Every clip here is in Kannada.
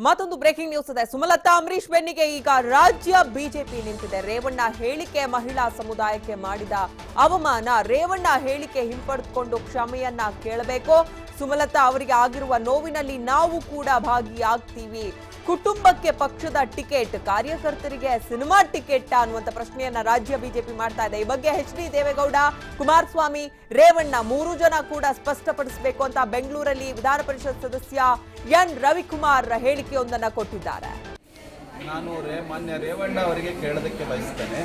ಮತ್ತೊಂದು ಬ್ರೇಕಿಂಗ್ ನ್ಯೂಸ್ ಇದೆ. ಸುಮಲತಾ ಅಂಬರೀಶ್ ಬೆನ್ನಿಗೆ ಈಗ ರಾಜ್ಯ ಬಿಜೆಪಿ ನಿಂತಿದೆ. ರೇವಣ್ಣ ಹೇಳಿಕೆ ಮಹಿಳಾ ಸಮುದಾಯಕ್ಕೆ ಮಾಡಿದ ಅವಮಾನ. ರೇವಣ್ಣ ಹೇಳಿಕೆ ಹಿಂಪಡೆದುಕೊಂಡು ಕ್ಷಮೆಯನ್ನ ಕೇಳಬೇಕು. ಸುಮಲತಾ ಅವರಿಗೆ ಆಗಿರುವ ನೋವಿನಲ್ಲಿ ನಾವು ಕೂಡ ಭಾಗಿಯಾಗ್ತೀವಿ. ಕುಟುಂಬಕ್ಕೆ ಪಕ್ಷದ ಟಿಕೆಟ್, ಕಾರ್ಯಕರ್ತರಿಗೆ ಸಿನಿಮಾ ಟಿಕೆಟ್ ಅನ್ನುವಂತ ಪ್ರಶ್ನೆಯನ್ನ ರಾಜ್ಯ ಬಿಜೆಪಿ ಮಾಡ್ತಾ ಇದೆ. ಈ ಬಗ್ಗೆ ಎಚ್ ಡಿ ದೇವೇಗೌಡ, ಕುಮಾರಸ್ವಾಮಿ, ರೇವಣ್ಣ ಮೂರು ಜನ ಕೂಡ ಸ್ಪಷ್ಟಪಡಿಸಬೇಕು ಅಂತ ಬೆಂಗಳೂರಲ್ಲಿ ವಿಧಾನ ಪರಿಷತ್ ಸದಸ್ಯ ಎನ್ ರವಿಕುಮಾರ್ ಹೇಳಿಕೆಯೊಂದನ್ನು ಕೊಟ್ಟಿದ್ದಾರೆ. ನಾನು ಮಾನ್ಯ ರೇವಣ್ಣ ಅವರಿಗೆ ಕೇಳೋದಕ್ಕೆ ಬಯಸ್ತೇನೆ.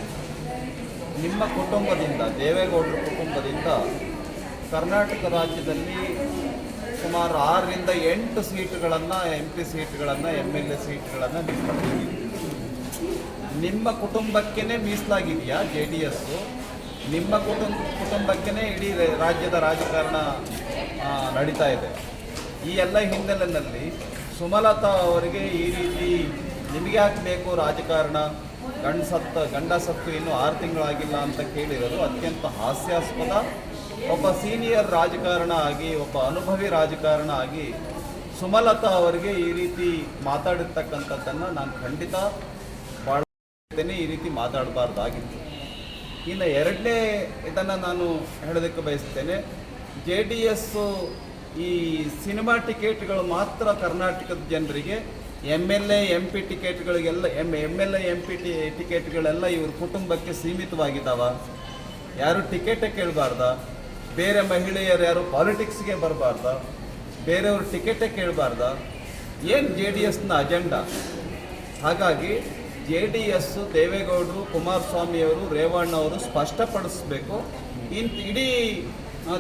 ನಿಮ್ಮ ಕುಟುಂಬದಿಂದ, ದೇವೇಗೌಡರ ಕುಟುಂಬದಿಂದ ಕರ್ನಾಟಕ ರಾಜ್ಯದಲ್ಲಿ ಸುಮಾರು 6 ರಿಂದ 8 ಸೀಟುಗಳನ್ನು, MP ಸೀಟ್ಗಳನ್ನು, MLA ಸೀಟ್ಗಳನ್ನು ಮೀಸಲಾಗಿದ್ದೀವಿ. ನಿಮ್ಮ ಕುಟುಂಬಕ್ಕೇ ಮೀಸಲಾಗಿದೆಯಾ JDS? ನಿಮ್ಮ ಕುಟುಂಬಕ್ಕೇ ಇಡೀ ರಾಜ್ಯದ ರಾಜಕಾರಣ ನಡೀತಾ ಇದೆ. ಈ ಎಲ್ಲ ಹಿನ್ನೆಲೆಯಲ್ಲಿ ಸುಮಲತಾ ಅವರಿಗೆ ಈ ರೀತಿ ನಿಮಗೆ ಹಾಕಬೇಕು ರಾಜಕಾರಣ, ಗಂಡ ಸತ್ತು ಇನ್ನೂ 6 ತಿಂಗಳಾಗಿಲ್ಲ ಅಂತ ಕೇಳಿರೋದು ಅತ್ಯಂತ ಹಾಸ್ಯಾಸ್ಪದ. ಒಬ್ಬ ಸೀನಿಯರ್ ರಾಜಕಾರಣ ಆಗಿ, ಒಬ್ಬ ಅನುಭವಿ ರಾಜಕಾರಣ ಆಗಿ ಸುಮಲತಾ ಅವರಿಗೆ ಈ ರೀತಿ ಮಾತಾಡಿರ್ತಕ್ಕಂಥದ್ದನ್ನು ನಾನು ಖಂಡಿತ ಭಾಳ ಈ ರೀತಿ ಮಾತಾಡಬಾರ್ದಾಗಿತ್ತು. ಇನ್ನು ಎರಡನೇ ಇದನ್ನು ನಾನು ಹೇಳೋದಕ್ಕೆ ಬಯಸ್ತೇನೆ. JDS ಈ ಸಿನಿಮಾ ಟಿಕೆಟ್ಗಳು ಮಾತ್ರ ಕರ್ನಾಟಕದ ಜನರಿಗೆ, MLA MP ಟಿಕೆಟ್ಗಳಿಗೆಲ್ಲ MLA MP ಟಿಕೆಟ್ಗಳೆಲ್ಲ ಇವ್ರ ಕುಟುಂಬಕ್ಕೆ ಸೀಮಿತವಾಗಿದ್ದಾವ? ಯಾರು ಟಿಕೆಟೇ ಕೇಳಬಾರ್ದ? ಬೇರೆ ಮಹಿಳೆಯರು ಯಾರು ಪಾಲಿಟಿಕ್ಸ್ಗೆ ಬರಬಾರ್ದ? ಬೇರೆಯವ್ರ ಟಿಕೆಟೇ ಕೇಳಬಾರ್ದ? ಏನು JDSನ ಅಜೆಂಡಾ? ಹಾಗಾಗಿ JDS ದೇವೇಗೌಡರು, ಕುಮಾರಸ್ವಾಮಿಯವರು, ರೇವಣ್ಣ ಅವರು ಸ್ಪಷ್ಟಪಡಿಸಬೇಕು. ಇಡೀ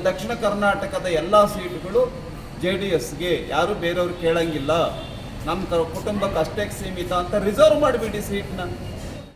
ದಕ್ಷಿಣ ಕರ್ನಾಟಕದ ಎಲ್ಲ ಸೀಟುಗಳು JDSಗೆ, ಯಾರು ಬೇರೆಯವ್ರು ಕೇಳಂಗಿಲ್ಲ, ನಮ್ಮ ಕುಟುಂಬಕ್ಕೆ ಅಷ್ಟೇ ಸೀಮಿತ ಅಂತ ರಿಸರ್ವ್ ಮಾಡಿಬಿಡಿ ಸೀಟ್ನ.